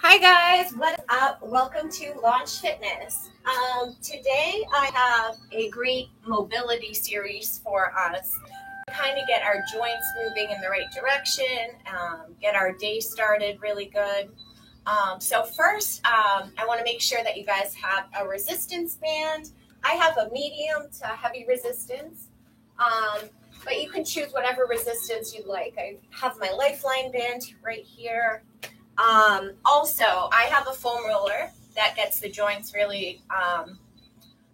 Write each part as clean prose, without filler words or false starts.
Hi guys, what is up? Welcome to Launch Fitness. Today I have a great mobility series for us to kind of get our joints moving in the right direction, get our day started really good. So first, I want to make sure that you guys have a resistance band. I have a medium to heavy resistance, but you can choose whatever resistance you'd like. I have my Lifeline band right here. Also, I have a foam roller that gets the joints really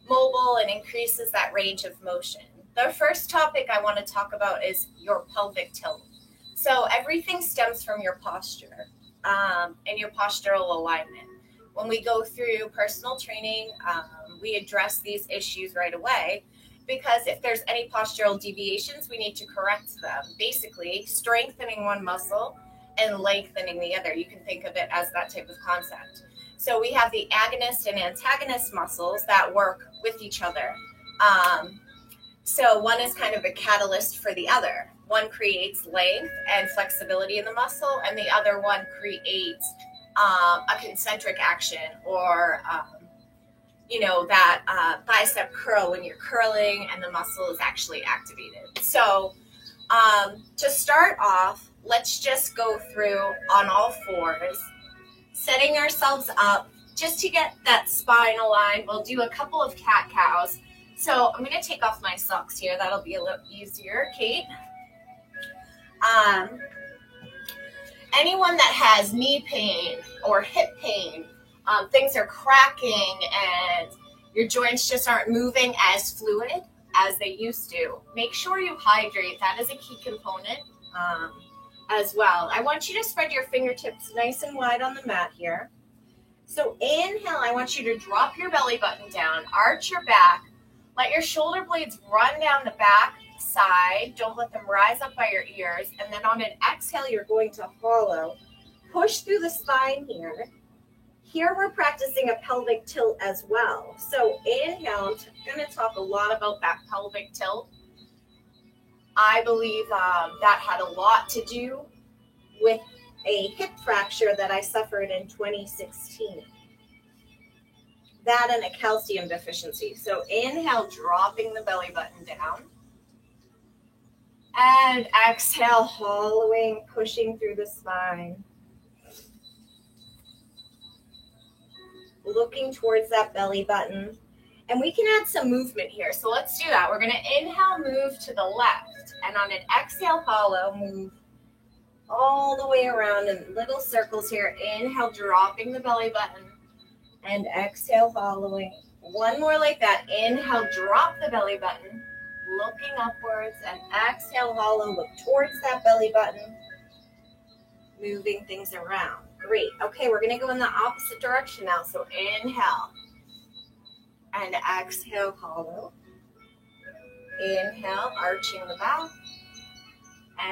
mobile and increases that range of motion. The first topic I want to talk about is your pelvic tilt. So everything stems from your posture and your postural alignment. When we go through personal training, we address these issues right away because if there's any postural deviations, we need to correct them. Basically, strengthening one muscle and lengthening the other. You can think of it as that type of concept. So we have the agonist and antagonist muscles that work with each other. So one is kind of a catalyst for the other. One creates length and flexibility in the muscle, and the other one creates a concentric action or that bicep curl when you're curling and the muscle is actually activated. So to start off, let's just go through on all fours, setting ourselves up just to get that spine aligned. We'll do a couple of cat-cows. So I'm going to take off my socks here. That'll be a little easier, Kate. Anyone that has knee pain or hip pain, things are cracking and your joints just aren't moving as fluid as they used to, make sure you hydrate. That is a key component as well. I want you to spread your fingertips nice and wide on the mat here. So inhale, I want you to drop your belly button down, arch your back, let your shoulder blades run down the back side. Don't let them rise up by your ears. And then on an exhale, you're going to hollow. Push through the spine here. Here we're practicing a pelvic tilt as well. So inhale, I'm going to talk a lot about that pelvic tilt. I believe that had a lot to do with a hip fracture that I suffered in 2016. That and a calcium deficiency. So inhale, dropping the belly button down. And exhale, hollowing, pushing through the spine. Looking towards that belly button. And we can add some movement here. So let's do that. We're going to inhale, move to the left. And on an exhale, hollow, move all the way around in little circles here. Inhale, dropping the belly button. And exhale, hollowing. One more like that. Inhale, drop the belly button. Looking upwards. And exhale, hollow. Look towards that belly button. Moving things around. Great. Okay, we're going to go in the opposite direction now. So inhale. And exhale, hollow. Inhale, arching the back.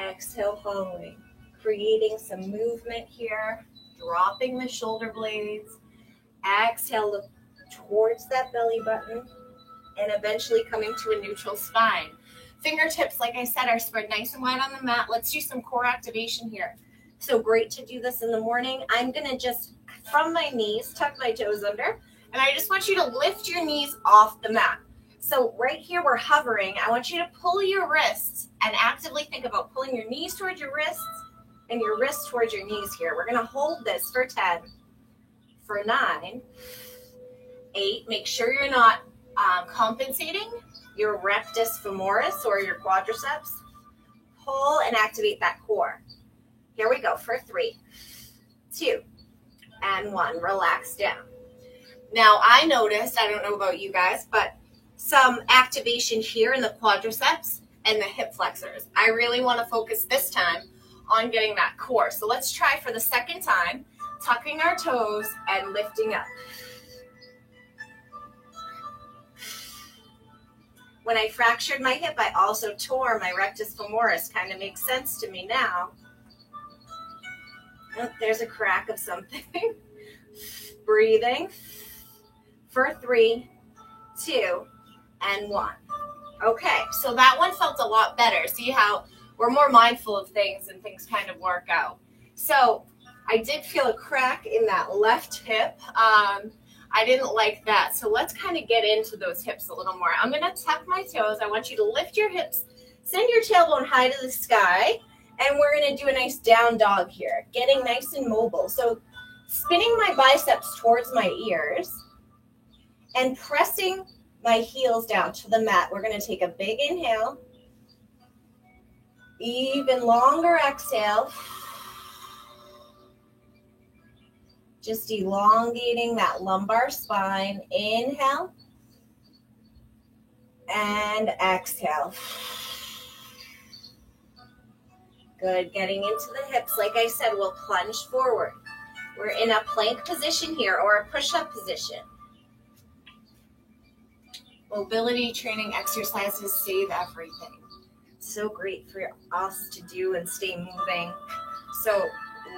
Exhale, hollowing. Creating some movement here. Dropping the shoulder blades. Exhale, look towards that belly button. And eventually coming to a neutral spine. Fingertips, like I said, are spread nice and wide on the mat. Let's do some core activation here. So great to do this in the morning. I'm going to just, from my knees, tuck my toes under. And I just want you to lift your knees off the mat. So right here, we're hovering. I want you to pull your wrists and actively think about pulling your knees towards your wrists and your wrists towards your knees here. We're going to hold this for 10, for 9, 8. Make sure you're not compensating your rectus femoris or your quadriceps. Pull and activate that core. Here we go for 3, 2, and 1. Relax down. Now, I noticed, I don't know about you guys, but some activation here in the quadriceps and the hip flexors. I really want to focus this time on getting that core. So let's try for the second time, tucking our toes and lifting up. When I fractured my hip, I also tore my rectus femoris. Kind of makes sense to me now. Oh, there's a crack of something. Breathing. For 3, 2, and 1. Okay, so that one felt a lot better. See how we're more mindful of things and things kind of work out. So I did feel a crack in that left hip. I didn't like that. So let's kind of get into those hips a little more. I'm going to tuck my toes. I want you to lift your hips, send your tailbone high to the sky, and we're going to do a nice down dog here, getting nice and mobile. So spinning my biceps towards my ears and pressing my heels down to the mat. We're going to take a big inhale, even longer exhale. Just elongating that lumbar spine. Inhale and exhale. Good. Getting into the hips. Like I said, we'll plunge forward. We're in a plank position here or a push-up position. Mobility training exercises save everything. It's so great for us to do and stay moving. So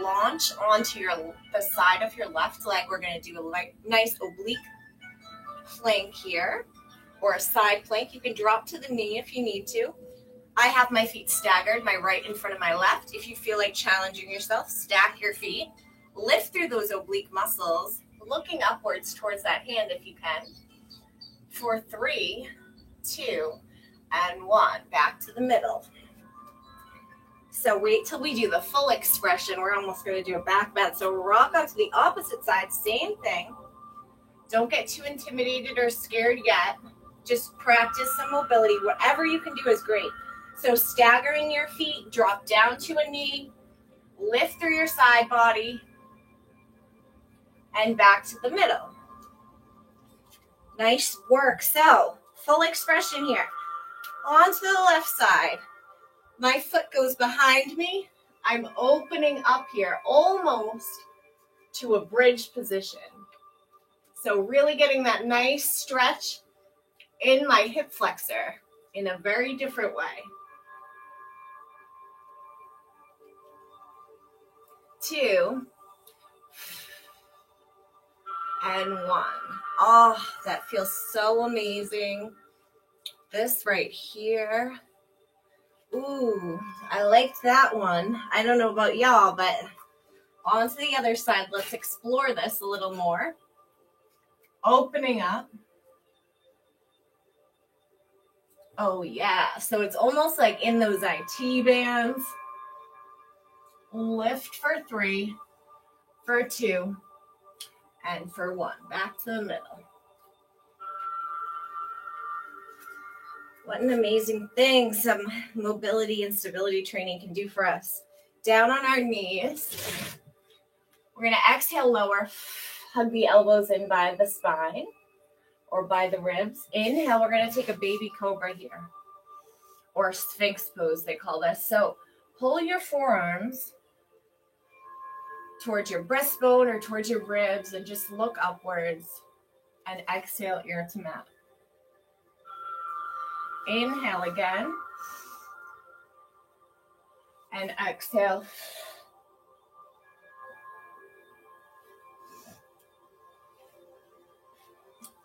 launch onto the side of your left leg. We're going to do a nice oblique plank here, or a side plank. You can drop to the knee if you need to. I have my feet staggered, my right in front of my left. If you feel like challenging yourself, stack your feet. Lift through those oblique muscles, looking upwards towards that hand if you can. For 3, 2, and 1. Back to the middle. So wait till we do the full expression. We're almost going to do a back bend. So rock onto the opposite side, same thing. Don't get too intimidated or scared yet. Just practice some mobility. Whatever you can do is great. So staggering your feet, drop down to a knee, lift through your side body, and back to the middle. Nice work. So full expression here. Onto the left side. My foot goes behind me. I'm opening up here almost to a bridge position. So really getting that nice stretch in my hip flexor in a very different way. 2, and 1. Oh, that feels so amazing. This right here. Ooh, I liked that one. I don't know about y'all, but on to the other side. Let's explore this a little more. Opening up. Oh, yeah. So it's almost like in those IT bands. Lift for 3, for 2, and for 1. Back to the middle. What an amazing thing some mobility and stability training can do for us. Down on our knees. We're going to exhale lower. Hug the elbows in by the spine or by the ribs. Inhale, we're going to take a baby cobra here, or sphinx pose they call this. So pull your forearms towards your breastbone or towards your ribs and just look upwards, and exhale ear to mat. Inhale again, and exhale.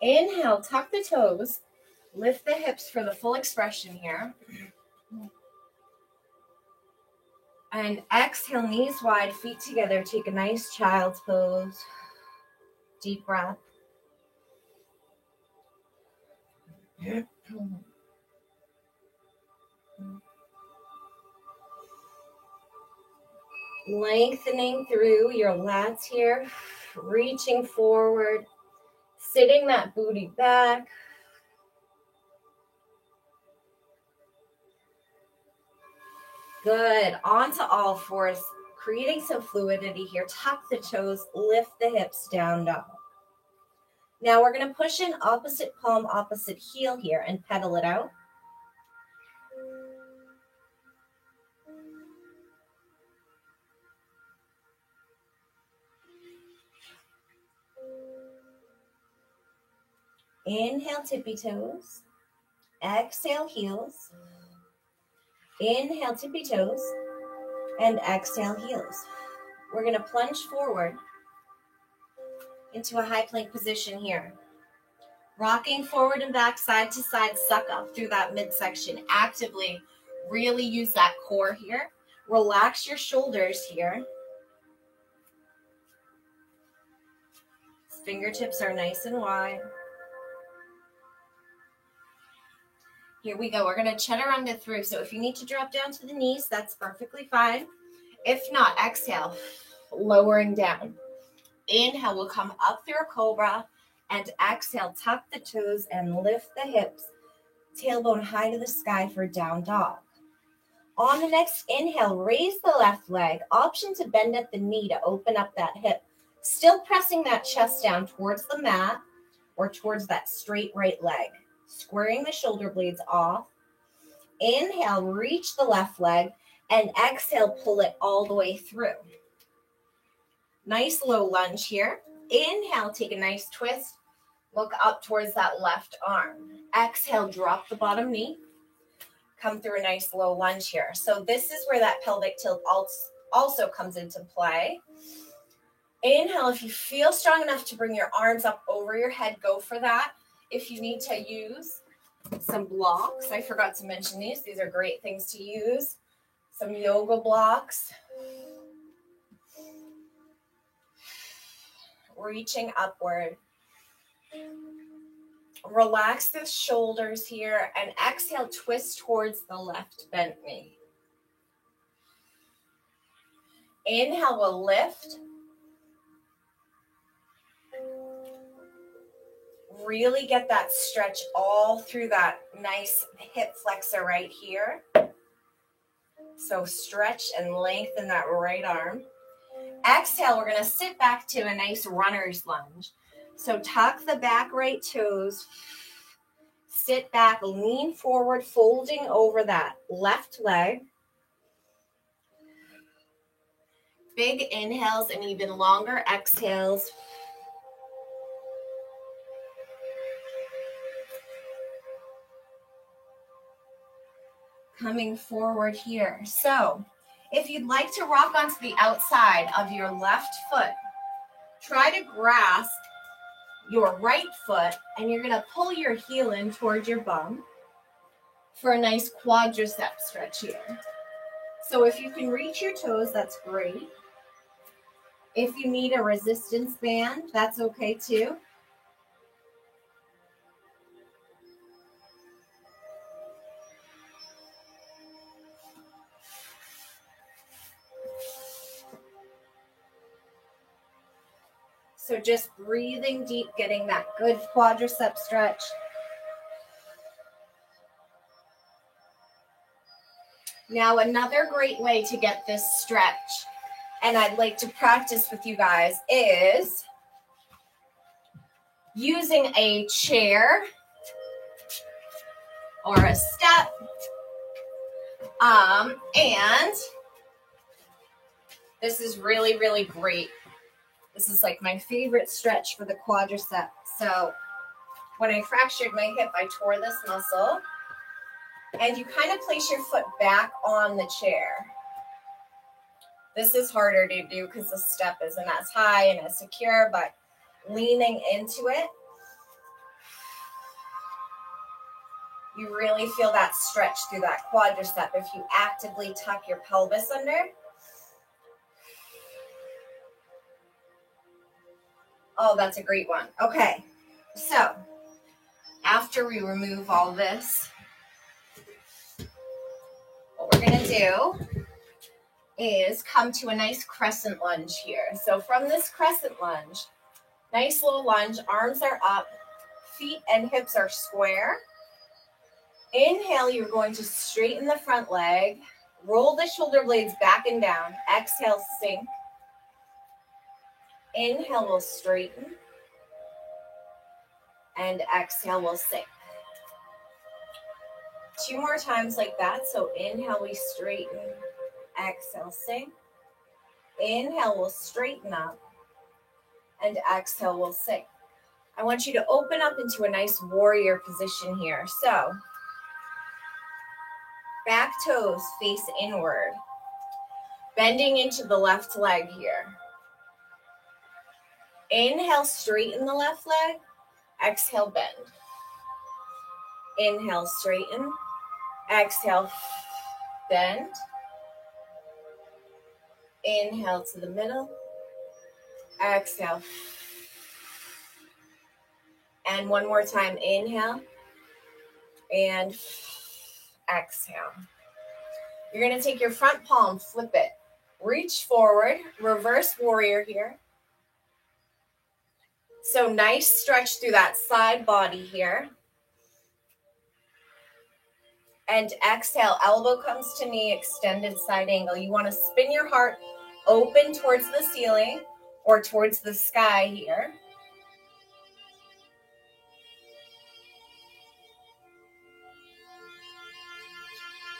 Inhale, tuck the toes, lift the hips for the full expression here. And exhale, knees wide, feet together. Take a nice child's pose. Deep breath. Lengthening through your lats here, reaching forward, sitting that booty back. Good. Onto all fours, creating some fluidity here. Tuck the toes, lift the hips, down dog. Now we're going to push in opposite palm, opposite heel here and pedal it out. Inhale, tippy toes. Exhale, heels. Inhale, tippy toes. And exhale, heels. We're going to plunge forward into a high plank position here. Rocking forward and back, side to side, suck up through that midsection. Actively, really use that core here. Relax your shoulders here. Fingertips are nice and wide. Here we go. We're going to chaturanga through. So if you need to drop down to the knees, that's perfectly fine. If not, exhale, lowering down. Inhale, we'll come up through a cobra, and exhale, tuck the toes and lift the hips, tailbone high to the sky for down dog. On the next inhale, raise the left leg, option to bend at the knee to open up that hip, still pressing that chest down towards the mat or towards that straight right leg, squaring the shoulder blades off. Inhale, reach the left leg, and exhale, pull it all the way through. Nice low lunge here. Inhale, take a nice twist. Look up towards that left arm. Exhale, drop the bottom knee. Come through a nice low lunge here. So this is where that pelvic tilt also comes into play. Inhale, if you feel strong enough to bring your arms up over your head, go for that. If you need to use some blocks, I forgot to mention these. These are great things to use. Some yoga blocks. Reaching upward. Relax the shoulders here and exhale, twist towards the left bent knee. Inhale, we'll lift. Really get that stretch all through that nice hip flexor right here. So stretch and lengthen that right arm. Exhale, we're going to sit back to a nice runner's lunge. So tuck the back right toes, sit back, lean forward, folding over that left leg. Big inhales and even longer exhales. Coming forward here. So if you'd like to rock onto the outside of your left foot, try to grasp your right foot, and you're going to pull your heel in towards your bum for a nice quadricep stretch here. So if you can reach your toes, that's great. If you need a resistance band, that's okay too. So just breathing deep, getting that good quadricep stretch. Now, another great way to get this stretch, and I'd like to practice with you guys, is using a chair or a step. And this is really, really great. This is like my favorite stretch for the quadricep. So when I fractured my hip, I tore this muscle. And you kind of place your foot back on the chair. This is harder to do because the step isn't as high and as secure, but leaning into it, you really feel that stretch through that quadricep if you actively tuck your pelvis under. Oh, that's a great one. Okay, so after we remove all this, what we're going to do is come to a nice crescent lunge here. So from this crescent lunge, nice low lunge, arms are up, feet and hips are square. Inhale, you're going to straighten the front leg, roll the shoulder blades back and down. Exhale, sink. Inhale, we'll straighten. And exhale, we'll sink. 2 more times like that. So inhale, we straighten. Exhale, sink. Inhale, we'll straighten up. And exhale, we'll sink. I want you to open up into a nice warrior position here. So back toes face inward. Bending into the left leg here. Inhale, straighten the left leg. Exhale, bend. Inhale, straighten. Exhale, bend. Inhale to the middle. Exhale. And one more time, inhale and exhale. You're going to take your front palm, flip it, reach forward, reverse warrior here. So nice stretch through that side body here. And exhale, elbow comes to knee, extended side angle. You want to spin your heart open towards the ceiling or towards the sky here.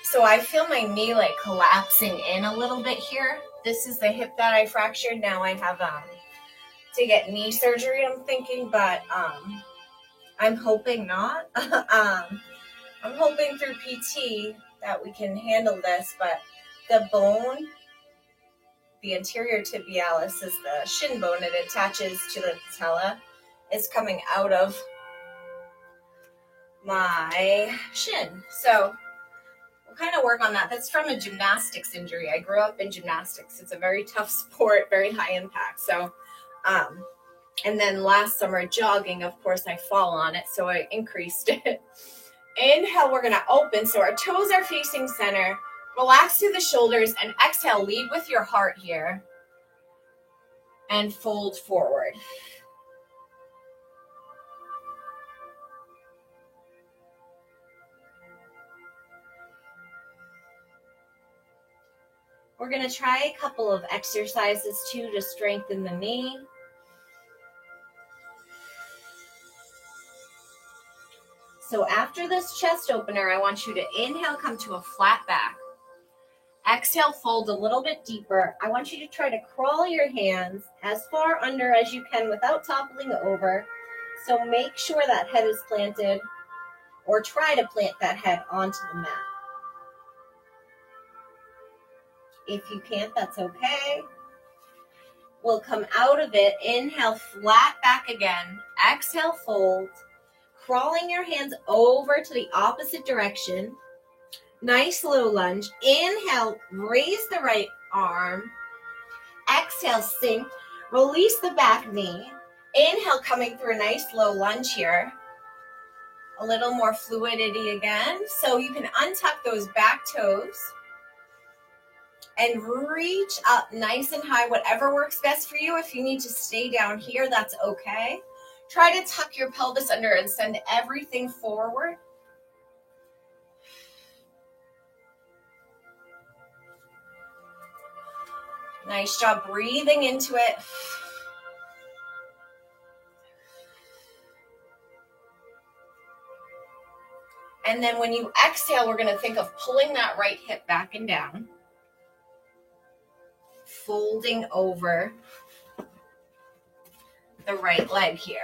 So I feel my knee like collapsing in a little bit here. This is the hip that I fractured. Now I have to get knee surgery, I'm thinking, but I'm hoping not. I'm hoping through PT that we can handle this, but the bone, the anterior tibialis is the shin bone. It attaches to the patella. It's coming out of my shin. So we'll kind of work on that. That's from a gymnastics injury. I grew up in gymnastics. It's a very tough sport, very high impact. So, and then last summer jogging, of course, I fall on it. So I increased it. Inhale, we're going to open. So our toes are facing center. Relax through the shoulders and exhale. Lead with your heart here. And fold forward. We're going to try a couple of exercises too to strengthen the knee. So after this chest opener, I want you to inhale, come to a flat back. Exhale, fold a little bit deeper. I want you to try to crawl your hands as far under as you can without toppling over. So make sure that head is planted, or try to plant that head onto the mat. If you can't, that's okay. We'll come out of it. Inhale, flat back again. Exhale, fold. Crawling your hands over to the opposite direction. Nice low lunge. Inhale, raise the right arm. Exhale, sink. Release the back knee. Inhale, coming through a nice low lunge here. A little more fluidity again. So you can untuck those back toes and reach up nice and high, whatever works best for you. If you need to stay down here, that's okay. Try to tuck your pelvis under and send everything forward. Nice job breathing into it. And then when you exhale, we're going to think of pulling that right hip back and down. Folding over the right leg here.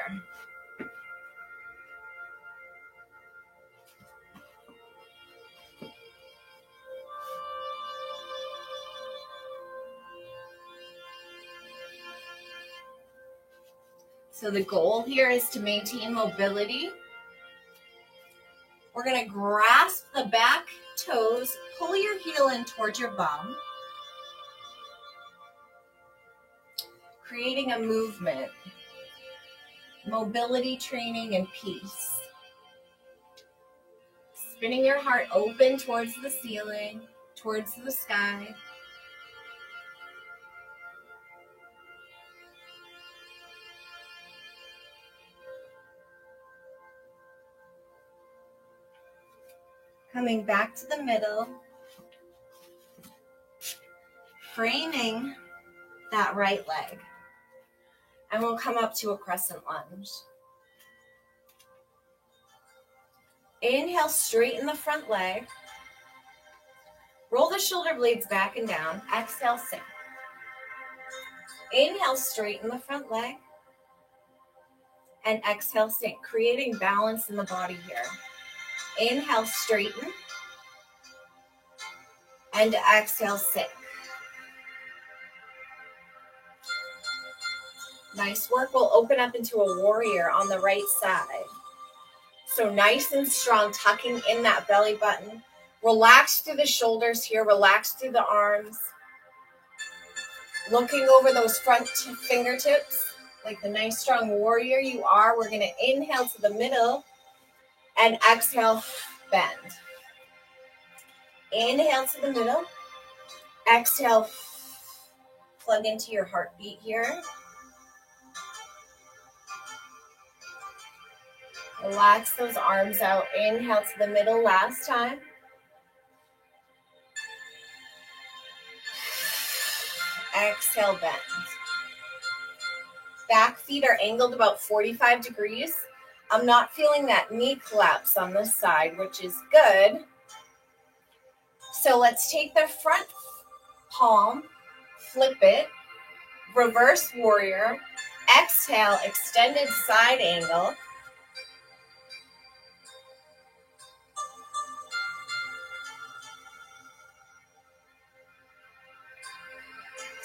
So the goal here is to maintain mobility. We're going to grasp the back toes, pull your heel in towards your bum, creating a movement, mobility training and peace. Spinning your heart open towards the ceiling, towards the sky. Coming back to the middle, framing that right leg. And we'll come up to a crescent lunge. Inhale, straighten the front leg. Roll the shoulder blades back and down. Exhale, sink. Inhale, straighten the front leg. And exhale, sink, creating balance in the body here. Inhale, straighten. And exhale, sink. Nice work. We'll open up into a warrior on the right side. So nice and strong, tucking in that belly button. Relax through the shoulders here. Relax through the arms. Looking over those front fingertips like the nice strong warrior you are. We're going to inhale to the middle and exhale, bend. Inhale to the middle, exhale, plug into your heartbeat here. Relax those arms out. Inhale to the middle last time. Exhale, bend. Back feet are angled about 45 degrees. I'm not feeling that knee collapse on this side, which is good. So let's take the front palm, flip it, reverse warrior, exhale, extended side angle.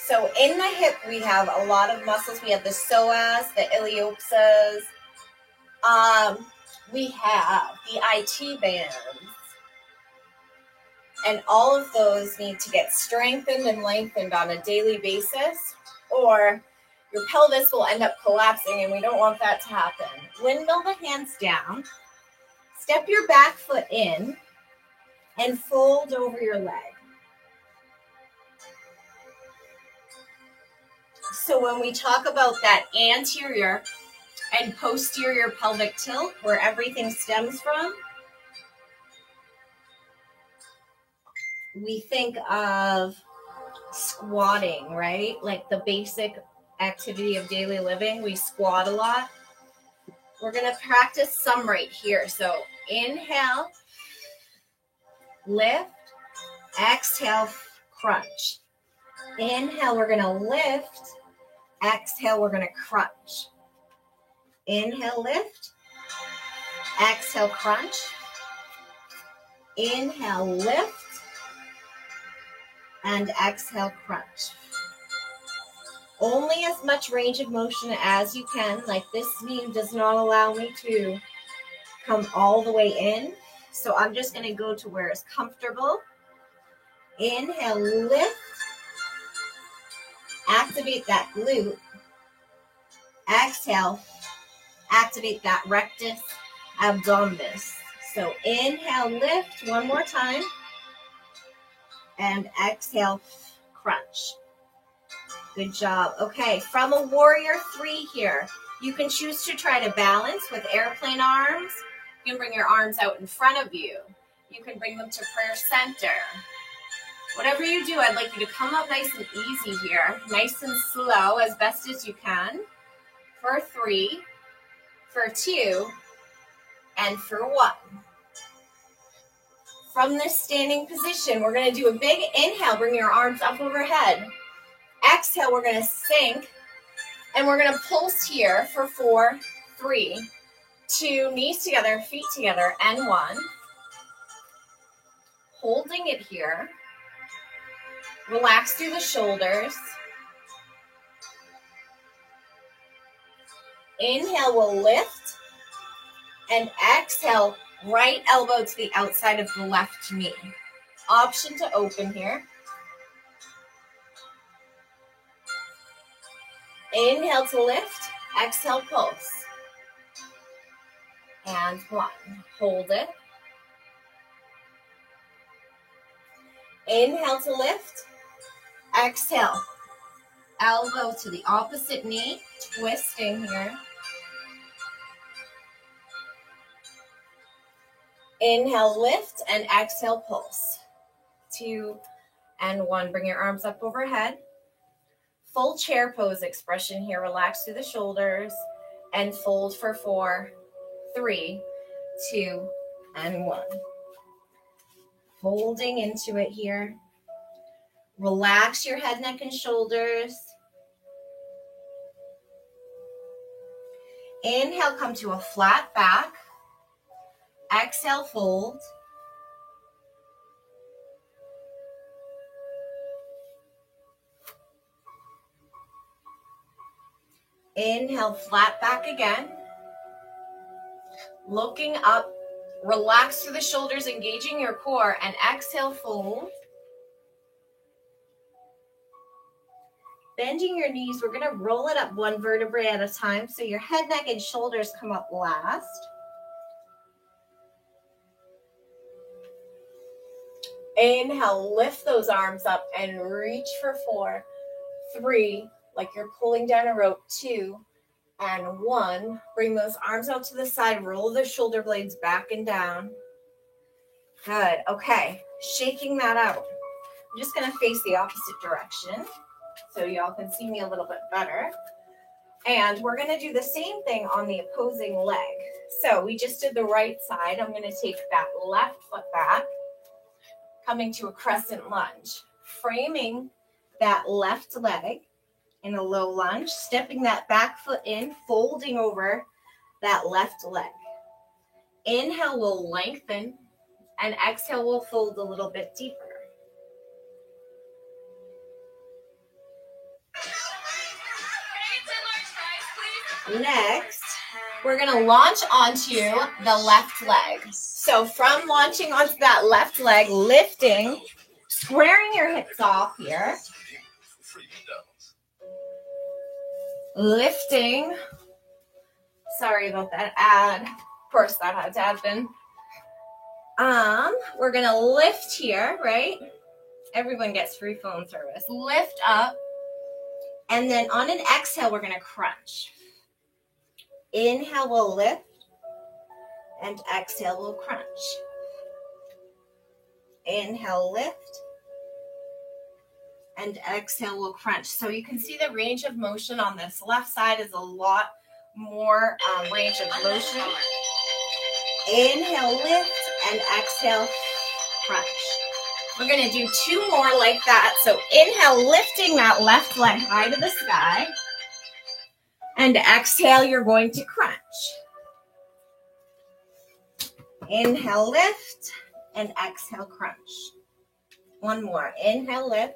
So in the hip, we have a lot of muscles. We have the psoas, the iliopsoas. We have the IT bands. And all of those need to get strengthened and lengthened on a daily basis, or your pelvis will end up collapsing, and we don't want that to happen. Windmill the hands down. Step your back foot in and fold over your leg. So when we talk about that anterior and posterior pelvic tilt, where everything stems from, we think of squatting, right? Like the basic activity of daily living. We squat a lot. We're going to practice some right here. So inhale, lift, exhale, crunch. Inhale, we're going to lift. Exhale, we're going to crunch. Inhale, lift. Exhale, crunch. Inhale, lift. And exhale, crunch. Only as much range of motion as you can. Like this knee does not allow me to come all the way in. So I'm just going to go to where it's comfortable. Inhale, lift. Activate that glute. Exhale, activate that rectus abdominis. So inhale, lift one more time. And exhale, crunch. Good job. Okay, from a warrior 3 here, you can choose to try to balance with airplane arms. You can bring your arms out in front of you. You can bring them to prayer center. Whatever you do, I'd like you to come up nice and easy here, nice and slow as best as you can, for 3, for 2, and for 1. From this standing position, we're going to do a big inhale. Bring your arms up overhead. Exhale, we're going to sink, and we're going to pulse here for 4, 3, 2, knees together, feet together, and 1. Holding it here. Relax through the shoulders. Inhale, we'll lift, and exhale, right elbow to the outside of the left knee. Option to open here. Inhale to lift, exhale, pulse. And 1. Hold it. Inhale to lift, exhale. Elbow to the opposite knee, twisting here. Inhale, lift, and exhale, pulse. 2 and 1. Bring your arms up overhead. Full chair pose expression here. Relax through the shoulders and fold for 4, 3, 2, and 1. Folding into it here. Relax your head, neck, and shoulders. Inhale, come to a flat back. Exhale, fold. Inhale, flat back again. Looking up, relax through the shoulders, engaging your core, and exhale, fold. Bending your knees, we're going to roll it up one vertebrae at a time. So your head, neck, and shoulders come up last. Inhale, lift those arms up and reach for 4, 3, like you're pulling down a rope, 2, and 1. Bring those arms out to the side, roll the shoulder blades back and down. Good, okay, shaking that out. I'm just gonna face the opposite direction so y'all can see me a little bit better. And we're gonna do the same thing on the opposing leg. So we just did the right side. I'm gonna take that left foot back, coming to a crescent lunge, framing that left leg in a low lunge, stepping that back foot in, folding over that left leg. Inhale will lengthen, and exhale will fold a little bit deeper. Next, we're going to launch onto the left leg. So from launching onto that left leg, lifting, squaring your hips off here. Lifting. Sorry about that ad. Of course that had to happen. We're going to lift here, right? Everyone gets free phone service. Lift up. And then on an exhale, we're going to crunch. Inhale, we'll lift. And exhale, we'll crunch. Inhale, lift. And exhale, we'll crunch. So you can see the range of motion on this left side is a lot more range of motion. Inhale, lift, and exhale, crunch. We're going to do 2 more like that. So inhale, lifting that left leg high to the sky. And exhale, you're going to crunch. Inhale, lift, and exhale, crunch. 1 more. Inhale, lift.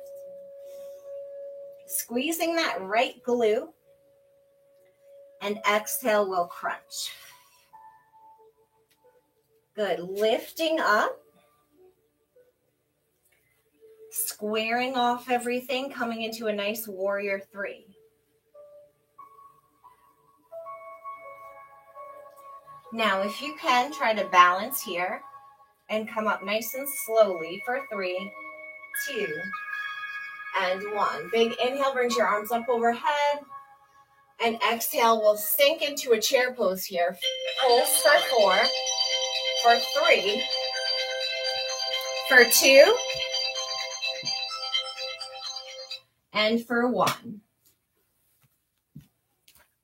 Squeezing that right glute. And exhale, we'll crunch. Good. Lifting up. Squaring off everything, coming into a nice warrior 3. Now, if you can, try to balance here and come up nice and slowly for 3, 2, and 1. Big inhale brings your arms up overhead. And exhale will sink into a chair pose here. Pulse for 4, for 3, for 2, and for 1.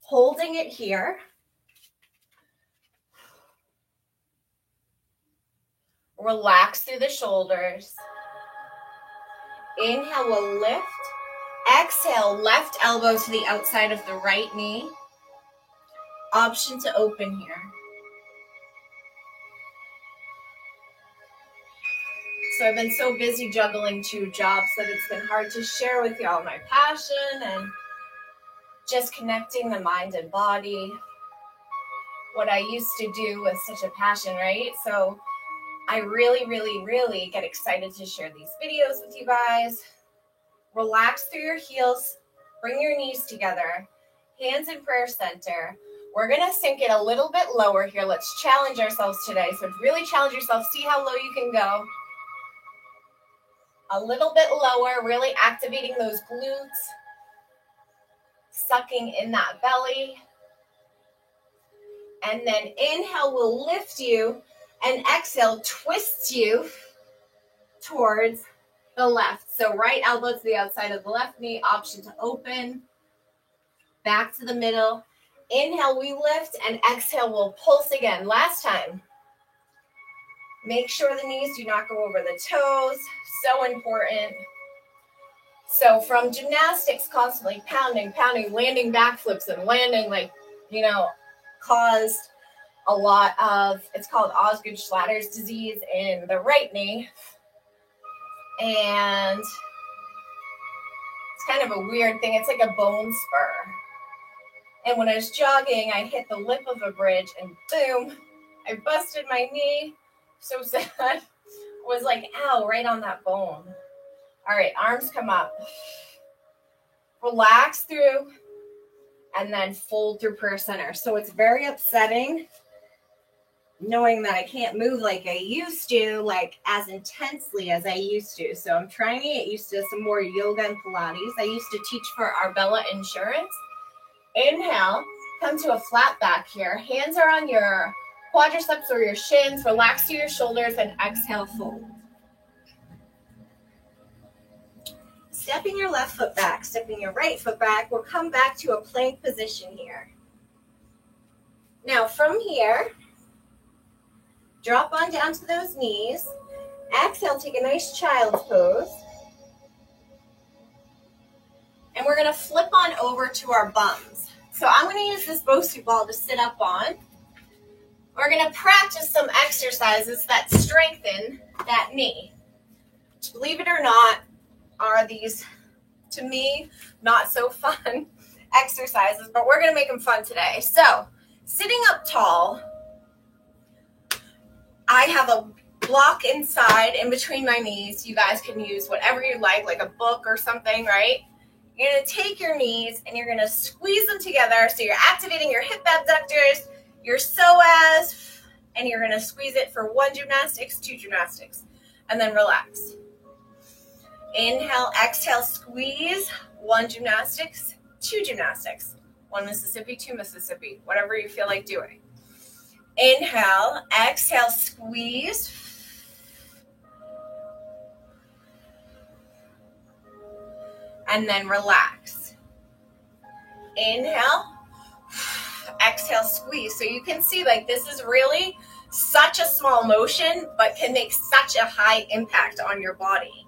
Holding it here. Relax through the shoulders. Inhale, we'll lift. Exhale, left elbow to the outside of the right knee. Option to open here. So I've been so busy juggling 2 jobs that it's been hard to share with y'all my passion and just connecting the mind and body. What I used to do was such a passion, right? So I really, really, really get excited to share these videos with you guys. Relax through your heels. Bring your knees together. Hands in prayer center. We're going to sink it a little bit lower here. Let's challenge ourselves today. So really challenge yourself. See how low you can go. A little bit lower. Really activating those glutes. Sucking in that belly. And then inhale will lift you. And exhale twists you towards the left. So right elbow to the outside of the left knee. Option to open. Back to the middle. Inhale, we lift, and exhale, we'll pulse again. Last time. Make sure the knees do not go over the toes. So important. So from gymnastics, constantly pounding, landing backflips and landing caused a lot of, it's called Osgood-Schlatters disease in the right knee. And it's kind of a weird thing. It's like a bone spur. And when I was jogging, I hit the lip of a bridge and boom, I busted my knee. So sad. I was like, ow, right on that bone. All right, arms come up. relax through, and then fold through per center. So it's very upsetting knowing that I can't move like I used to, like as intensely as I used to. So I'm trying to get used to some more yoga and Pilates. I used to teach for Arbella Insurance. Inhale, come to a flat back here. Hands are on your quadriceps or your shins. Relax through your shoulders and exhale, fold. Stepping your left foot back, stepping your right foot back. We'll come back to a plank position here. Now from here, drop on down to those knees. Exhale, take a nice child's pose. And we're gonna flip on over to our bums. So I'm gonna use this Bosu ball to sit up on. We're gonna practice some exercises that strengthen that knee. Believe it or not, are these, to me, not so fun exercises, but we're gonna make them fun today. So, sitting up tall, I have a block inside in between my knees. You guys can use whatever you like a book or something, right? You're gonna take your knees and you're gonna squeeze them together. So you're activating your hip abductors, your psoas, and you're gonna squeeze it for 1 gymnastics, 2 gymnastics, and then relax. Inhale, exhale, squeeze, 1 gymnastics, 2 gymnastics, 1 Mississippi, 2 Mississippi, whatever you feel like doing. Inhale, exhale, squeeze. And then relax. Inhale, exhale, squeeze. So you can see like this is really such a small motion, but can make such a high impact on your body.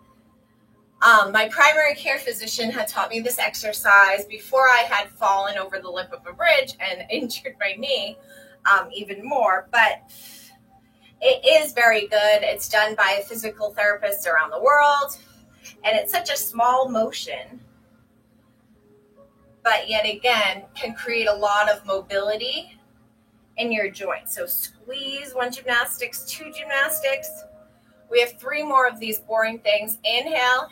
My primary care physician had taught me this exercise before I had fallen over the lip of a bridge and injured my knee even more, but it is very good. It's done by physical therapists around the world, and it's such a small motion, but yet again can create a lot of mobility in your joints. So squeeze, 1 gymnastics, 2 gymnastics. We have 3 more of these boring things. Inhale,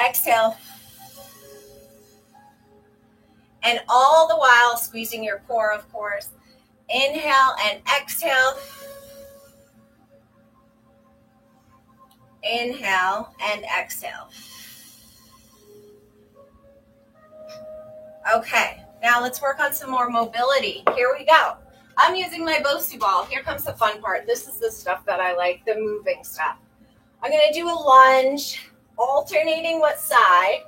exhale, and all the while squeezing your core, of course. Inhale and exhale. Inhale and exhale. Okay, now let's work on some more mobility. Here we go. I'm using my Bosu ball. Here comes the fun part. This is the stuff that I like, the moving stuff. I'm going to do a lunge, alternating what side.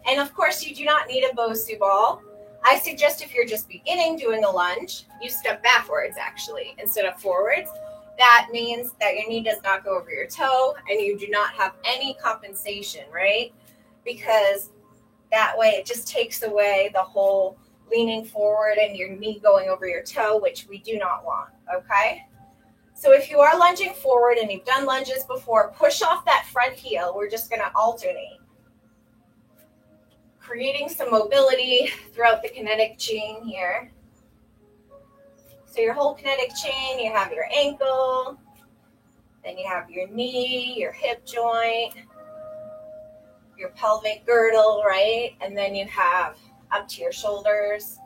And of course, you do not need a Bosu ball. I suggest if you're just beginning doing a lunge, you step backwards actually instead of forwards. That means that your knee does not go over your toe and you do not have any compensation, right? Because that way it just takes away the whole leaning forward and your knee going over your toe, which we do not want, okay? So if you are lunging forward and you've done lunges before, push off that front heel. We're just going to alternate, creating some mobility throughout the kinetic chain here. So your whole kinetic chain, you have your ankle, then you have your knee, your hip joint, your pelvic girdle, right? And then you have up to your shoulders.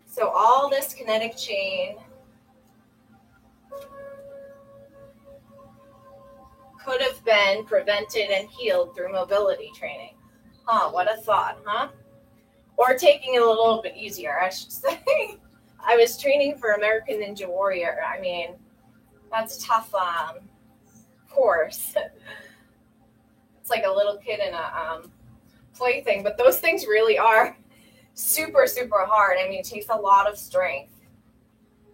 So all this kinetic chain could have been prevented and healed through mobility training. Huh, what a thought, huh? Or taking it a little bit easier, I should say. I was training for American Ninja Warrior. I mean, that's a tough course. It's like a little kid in a plaything, but those things really are super, super hard. I mean, it takes a lot of strength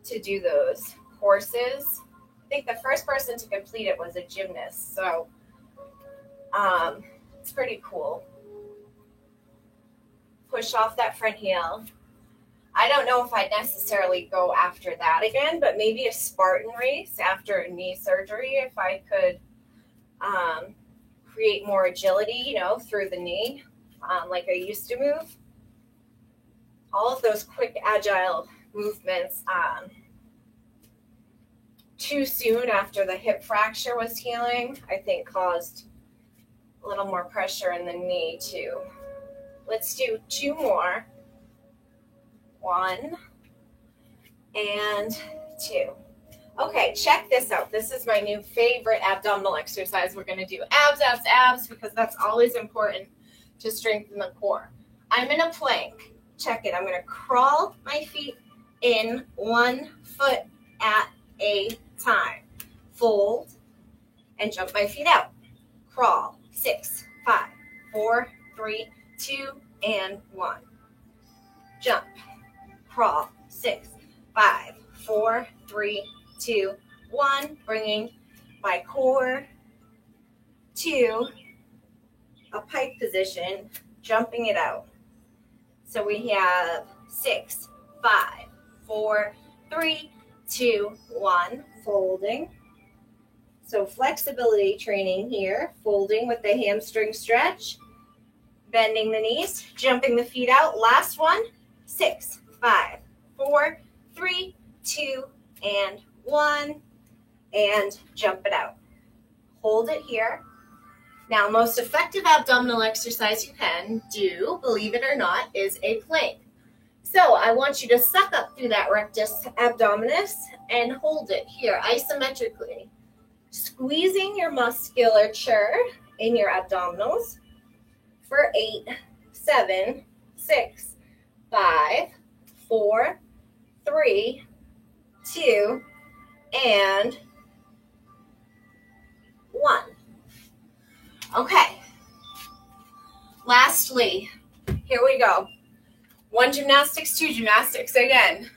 to do those courses. I think the first person to complete it was a gymnast, so it's pretty cool. Push off that front heel. I don't know if I'd necessarily go after that again, but maybe a Spartan race after a knee surgery if I could create more agility, through the knee, like I used to move. All of those quick, agile movements too soon after the hip fracture was healing, I think caused A little more pressure in the knee too. Let's do 2 more. 1 and 2. Okay, check this out. This is my new favorite abdominal exercise. We're going to do abs, abs, abs, because that's always important to strengthen the core. I'm in a plank. Check it. I'm going to crawl my feet in 1 foot at a time. Fold and jump my feet out. Crawl. 6, 5, 4, 3, 2, and 1. Jump. Crawl. 6, 5, 4, 3, 2, 1. Bringing my core to a pike position, jumping it out. So we have 6, 5, 4, 3, 2, 1. Folding. So flexibility training here, folding with the hamstring stretch, bending the knees, jumping the feet out. Last one, 6, 5, 4, 3, 2, and 1, and jump it out. Hold it here. Now, most effective abdominal exercise you can do, believe it or not, is a plank. So I want you to suck up through that rectus abdominis and hold it here isometrically. Squeezing your musculature in your abdominals for 8, 7, 6, 5, 4, 3, 2, and 1. Okay. Lastly, here we go. 1 gymnastics, 2 gymnastics. Again,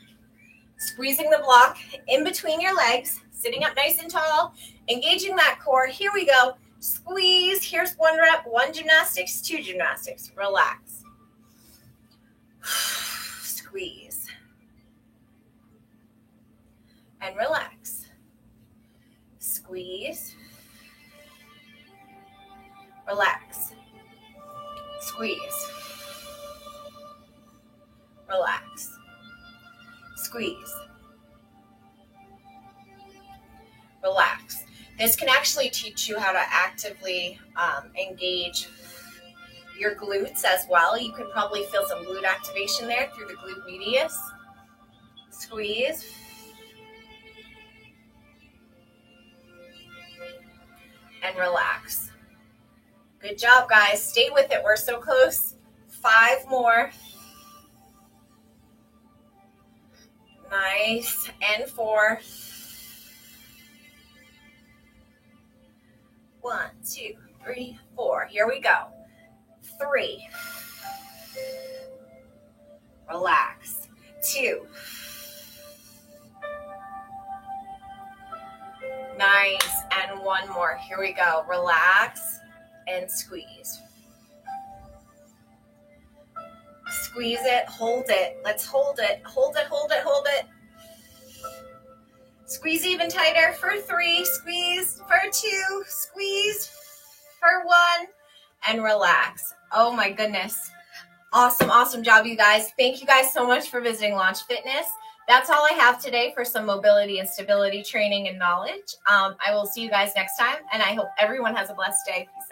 squeezing the block in between your legs, sitting up nice and tall, engaging that core. Here we go. Squeeze. Here's 1 rep. 1 gymnastics, 2 gymnastics. Relax. Squeeze. And relax. Squeeze. Relax. Squeeze. Relax. Squeeze. Relax. This can actually teach you how to actively engage your glutes as well. You can probably feel some glute activation there through the glute medius. Squeeze. And relax. Good job, guys. Stay with it. We're so close. 5 more. Nice. And 4. 1, 2, 3, 4. Here we go. 3. Relax. 2. Nice. And 1 more. Here we go. Relax and squeeze. Squeeze it. Hold it. Let's hold it. Hold it, hold it, hold it. Squeeze even tighter for 3. Squeeze for 2. Squeeze for 1. And relax. Oh my goodness. Awesome, awesome job, you guys. Thank you guys so much for visiting Launch Fitness. That's all I have today for some mobility and stability training and knowledge. I will see you guys next time, and I hope everyone has a blessed day. Peace.